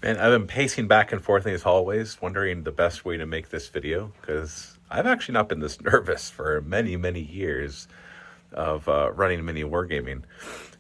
Man, I've been pacing back and forth in these hallways, wondering the best way to make this video, because I've actually not been this nervous for many, many years of running Mini Wargaming.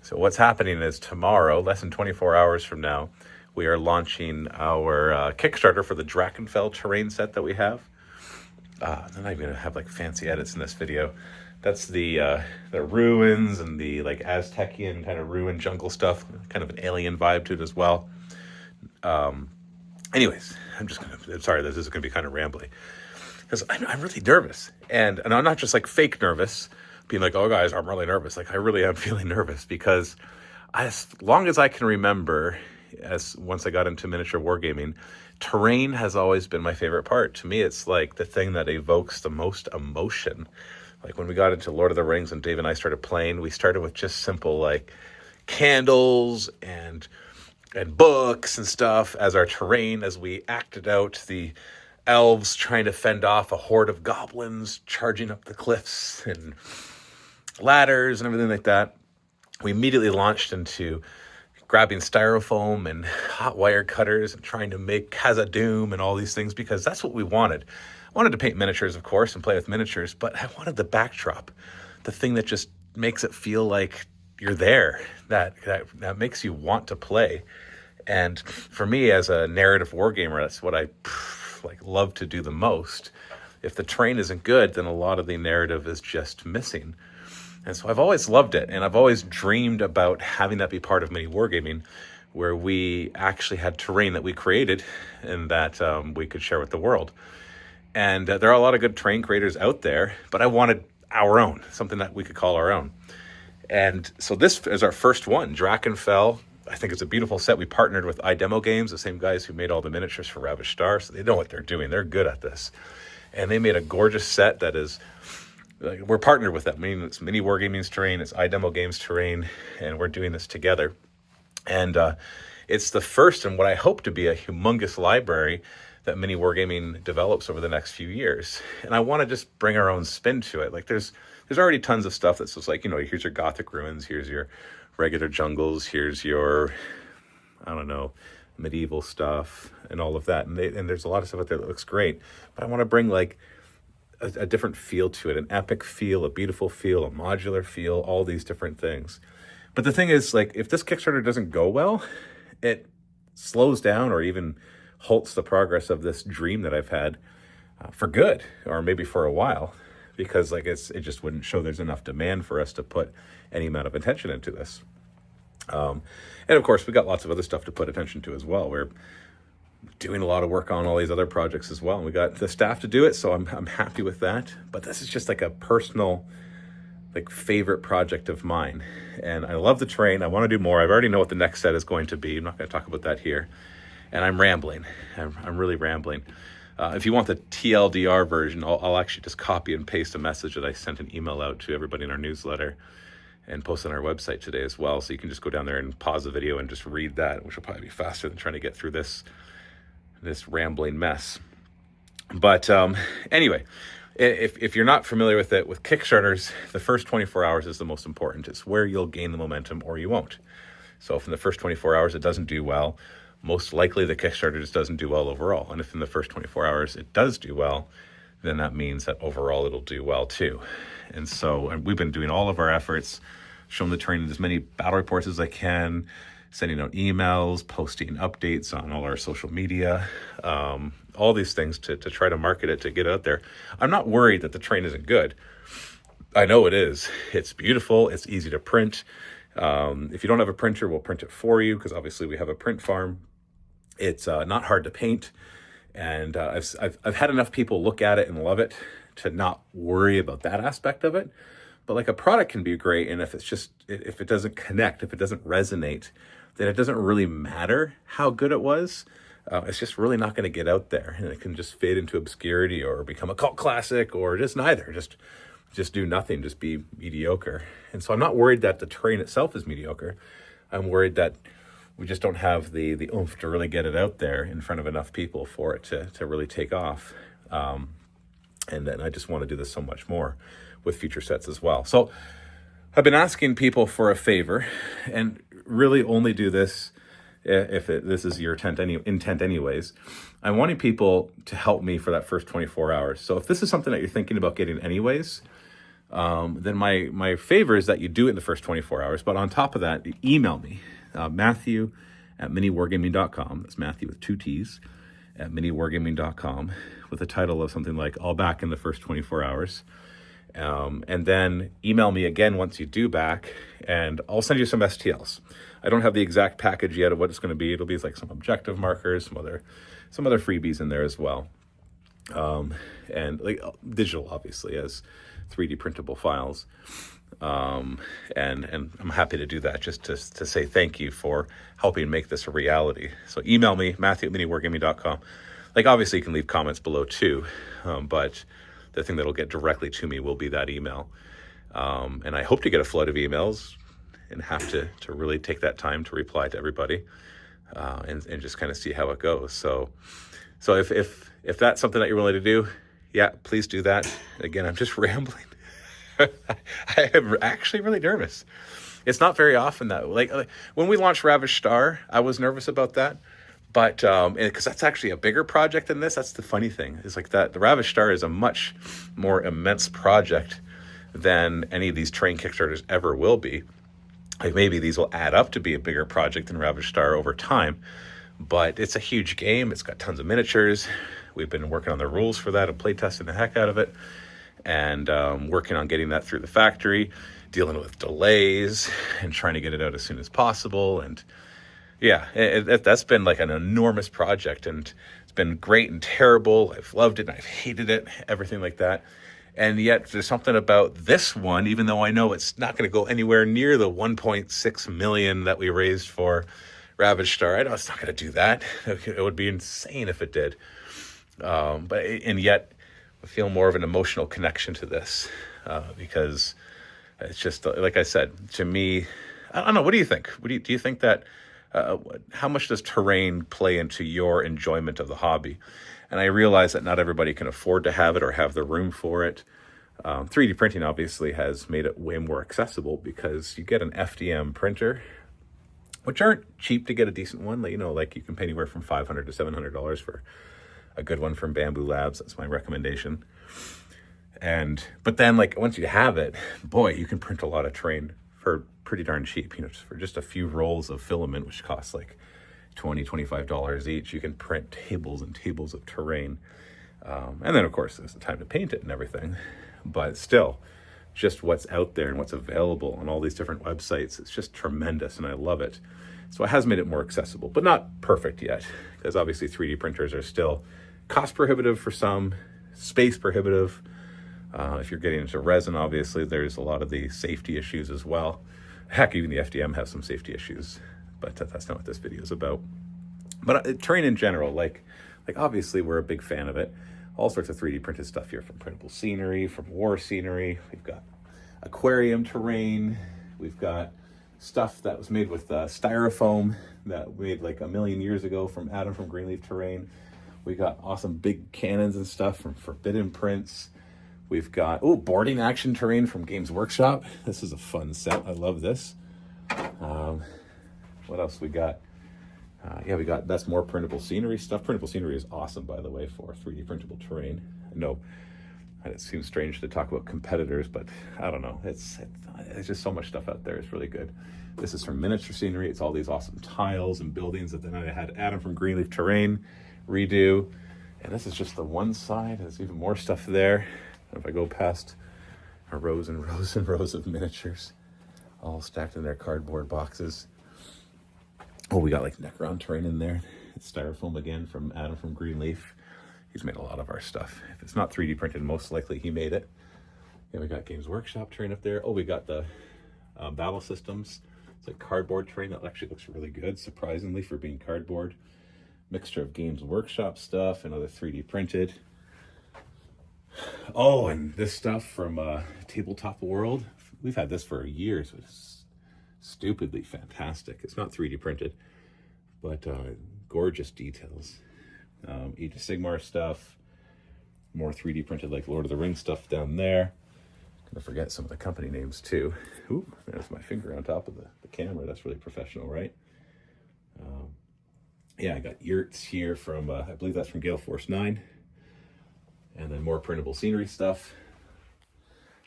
So what's happening is tomorrow, less than 24 hours from now, we are launching our Kickstarter for the Drakenfell terrain set that we have. I'm not even gonna have like fancy edits in this video. That's the ruins and the like Aztecian kind of ruin jungle stuff, kind of an alien vibe to it as well. Anyways, I'm sorry, this is gonna be kind of rambly because I'm really nervous, and I'm not just like fake nervous, being like, oh guys, I'm really nervous. Like I really am feeling nervous because as long as I can remember, once I got into miniature wargaming, terrain has always been my favorite part. To me, it's like the thing that evokes the most emotion. Like when we got into Lord of the Rings and Dave and I started playing, we started with just simple like candles and books and stuff as our terrain, as we acted out the elves trying to fend off a horde of goblins charging up the cliffs and ladders and everything like that. We immediately launched into grabbing styrofoam and hot wire cutters and trying to make Khazad-dûm and all these things because that's what we wanted. I wanted to paint miniatures, of course, and play with miniatures, but I wanted the backdrop, the thing that just makes it feel like you're there, that makes you want to play. And for me, as a narrative wargamer, that's what I love to do the most. If the terrain isn't good, then a lot of the narrative is just missing. And so I've always loved it, and I've always dreamed about having that be part of Mini Wargaming, where we actually had terrain that we created and that we could share with the world. And there are a lot of good terrain creators out there, but I wanted our own, something that we could call our own. And so this is our first one, Drakenfell. I think it's a beautiful set. We partnered with MiniWarGaming, the same guys who made all the miniatures for Ravish Star, so they know what they're doing. They're good at this. And they made a gorgeous set that is, we're partnered with them. I mean, it's MiniWarGaming's terrain, it's MiniWarGaming's terrain, and we're doing this together. And it's the first in what I hope to be a humongous library that Mini Wargaming develops over the next few years. And I want to just bring our own spin to it. Like there's already tons of stuff that's just like, here's your Gothic ruins, here's your regular jungles, here's your, I don't know, medieval stuff and all of that. And there's a lot of stuff out there that looks great. But I want to bring like a different feel to it, an epic feel, a beautiful feel, a modular feel, all these different things. But the thing is, like, if this Kickstarter doesn't go well, it slows down or even halts the progress of this dream that I've had for good, or maybe for a while, because like it just wouldn't show there's enough demand for us to put any amount of attention into this. And of course, we got lots of other stuff to put attention to as well. We're doing a lot of work on all these other projects as well, and we got the staff to do it, so I'm happy with that. But this is just like a personal, like, favorite project of mine, and I love the terrain. I want to do more. I already know what the next set is going to be. I'm not going to talk about that here. And I'm rambling. I'm really rambling. If you want the TLDR version, I'll actually just copy and paste a message that I sent an email out to everybody in our newsletter and post on our website today as well. So you can just go down there and pause the video and just read that, which will probably be faster than trying to get through this rambling mess. But anyway, if you're not familiar with it, with Kickstarters, the first 24 hours is the most important. It's where you'll gain the momentum or you won't. So if in the first 24 hours it doesn't do well, most likely the Kickstarter just doesn't do well overall. And if in the first 24 hours it does do well, then that means that overall it'll do well too. And so we've been doing all of our efforts, showing the terrain in as many battle reports as I can, sending out emails, posting updates on all our social media, all these things to try to market it, to get out there. I'm not worried that the terrain isn't good. I know it is. It's beautiful. It's easy to print. If you don't have a printer, we'll print it for you, because obviously we have a print farm. It's not hard to paint, and I've had enough people look at it and love it to not worry about that aspect of it. But like a product can be great, and if it doesn't connect, if it doesn't resonate, then it doesn't really matter how good it was. It's just really not going to get out there, and it can just fade into obscurity or become a cult classic, or just neither. Just do nothing, just be mediocre. And so I'm not worried that the terrain itself is mediocre. I'm worried that we just don't have the oomph to really get it out there in front of enough people for it to really take off. And then I just want to do this so much more with future sets as well. So I've been asking people for a favor, and really only do this if this is your intent anyways, I'm wanting people to help me for that first 24 hours. So if this is something that you're thinking about getting anyways, then my favor is that you do it in the first 24 hours. But on top of that, email me, Matthew at MiniWarGaming.com. That's Matthew with 2 T's at MiniWarGaming.com with a title of something like All Back in the First 24 Hours. And then email me again once you do back, and I'll send you some STLs. I don't have the exact package yet of what it's going to be. It'll be like some objective markers, some other freebies in there as well. And like digital, obviously, as 3D printable files. And I'm happy to do that just to say thank you for helping make this a reality. So email me, Matthew at MiniWarGaming.com. Like, obviously, you can leave comments below too, but the thing that'll get directly to me will be that email. And I hope to get a flood of emails and have to really take that time to reply to everybody, and just kind of see how it goes. So if that's something that you're willing to do, yeah, please do that. Again, I'm just rambling. I am actually really nervous. It's not very often that, like when we launched Ravished Star, I was nervous about that. But because that's actually a bigger project than this. That's the funny thing, is like that the Ravished Star is a much more immense project than any of these train Kickstarters ever will be. Like, maybe these will add up to be a bigger project than Ravished Star over time, but it's a huge game. It's got tons of miniatures. We've been working on the rules for that and playtesting the heck out of it, and working on getting that through the factory, dealing with delays and trying to get it out as soon as possible. And yeah, that's been like an enormous project, and it's been great and terrible. I've loved it and I've hated it, everything like that. And yet there's something about this one, even though I know it's not going to go anywhere near the 1.6 million that we raised for Ravished Star. I know it's not going to do that. It would be insane if it did. And yet I feel more of an emotional connection to this, because it's just, like I said, to me, I don't know. What do you think? Do you think that, how much does terrain play into your enjoyment of the hobby? And I realize that not everybody can afford to have it or have the room for it. 3D printing obviously has made it way more accessible, because you get an FDM printer, which aren't cheap to get a decent one. Like you can pay anywhere from $500 to $700 for a good one from Bamboo Labs. That's my recommendation. But then, like, once you have it, boy, you can print a lot of terrain for pretty darn cheap. For just a few rolls of filament, which costs like $20, $25 each, you can print tables and tables of terrain. And then, of course, there's the time to paint it and everything. But still, just what's out there and what's available on all these different websites, it's just tremendous, and I love it. So it has made it more accessible, but not perfect yet, because obviously 3D printers are still cost prohibitive for some, space prohibitive. If you're getting into resin, obviously, there's a lot of the safety issues as well. Heck, even the FDM has some safety issues, but that's not what this video is about. But terrain in general, like obviously we're a big fan of it. All sorts of 3D printed stuff here, from printable scenery, from war scenery. We've got aquarium terrain. We've got stuff that was made with styrofoam that we made like 1 million years ago from Adam from Greenleaf Terrain. We got awesome big cannons and stuff from Forbidden Prints. We've got, boarding action terrain from Games Workshop. This is a fun set. I love this. What else we got? That's more printable scenery stuff. Printable scenery is awesome, by the way, for 3D printable terrain. I know it seems strange to talk about competitors, but I don't know. It's just so much stuff out there. It's really good. This is from miniature scenery. It's all these awesome tiles and buildings that then I had Adam from Greenleaf Terrain redo. And this is just the one side. There's even more stuff there. If I go past rows and rows and rows of miniatures, all stacked in their cardboard boxes. We got like Necron terrain in there. It's styrofoam again from Adam from Greenleaf. He's made a lot of our stuff. If it's not 3D printed, most likely he made it. Yeah, we got Games Workshop terrain up there. We got the battle systems. It's like cardboard terrain that actually looks really good, surprisingly, for being cardboard. Mixture of Games Workshop stuff and other 3D printed. And this stuff from Tabletop World. We've had this for years. It's stupidly fantastic. It's not 3D printed, but gorgeous details. Age of Sigmar stuff. More 3D printed, like Lord of the Rings stuff down there. Gonna forget some of the company names too. There's my finger on top of the camera. That's really professional, right? Yeah, I got yurts here from, I believe that's from Gale Force 9. And then more printable scenery stuff.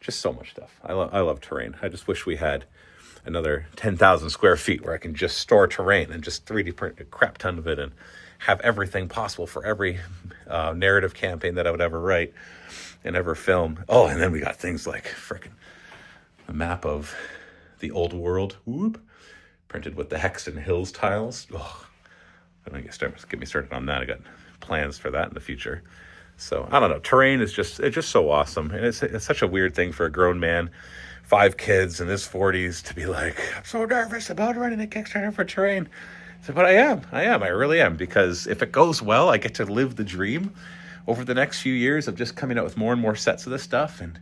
Just so much stuff. I love terrain. I just wish we had another 10,000 square feet where I can just store terrain and just 3D print a crap ton of it and have everything possible for every narrative campaign that I would ever write and ever film. Oh, and then we got things like frickin' a map of the old world, whoop, printed with the Hexton Hills tiles. Oh, I don't get me started on that. I got plans for that in the future. So I don't know. Terrain is it's just so awesome, and it's such a weird thing for a grown man, 5 kids in his 40s, to be like, I'm so nervous about running a Kickstarter for terrain. So, but I really am, because if it goes well, I get to live the dream over the next few years of just coming out with more and more sets of this stuff. And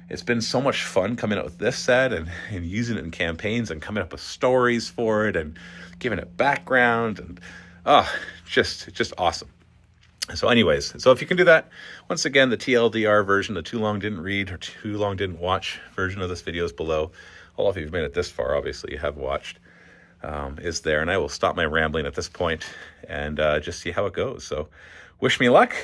it's been so much fun coming out with this set and using it in campaigns and coming up with stories for it and giving it background and just awesome. So anyways, so if you can do that, once again, the TLDR version, the too long didn't read or too long didn't watch version of this video is below. All of you have made it this far, obviously you have watched, is there. And I will stop my rambling at this point and just see how it goes. So wish me luck.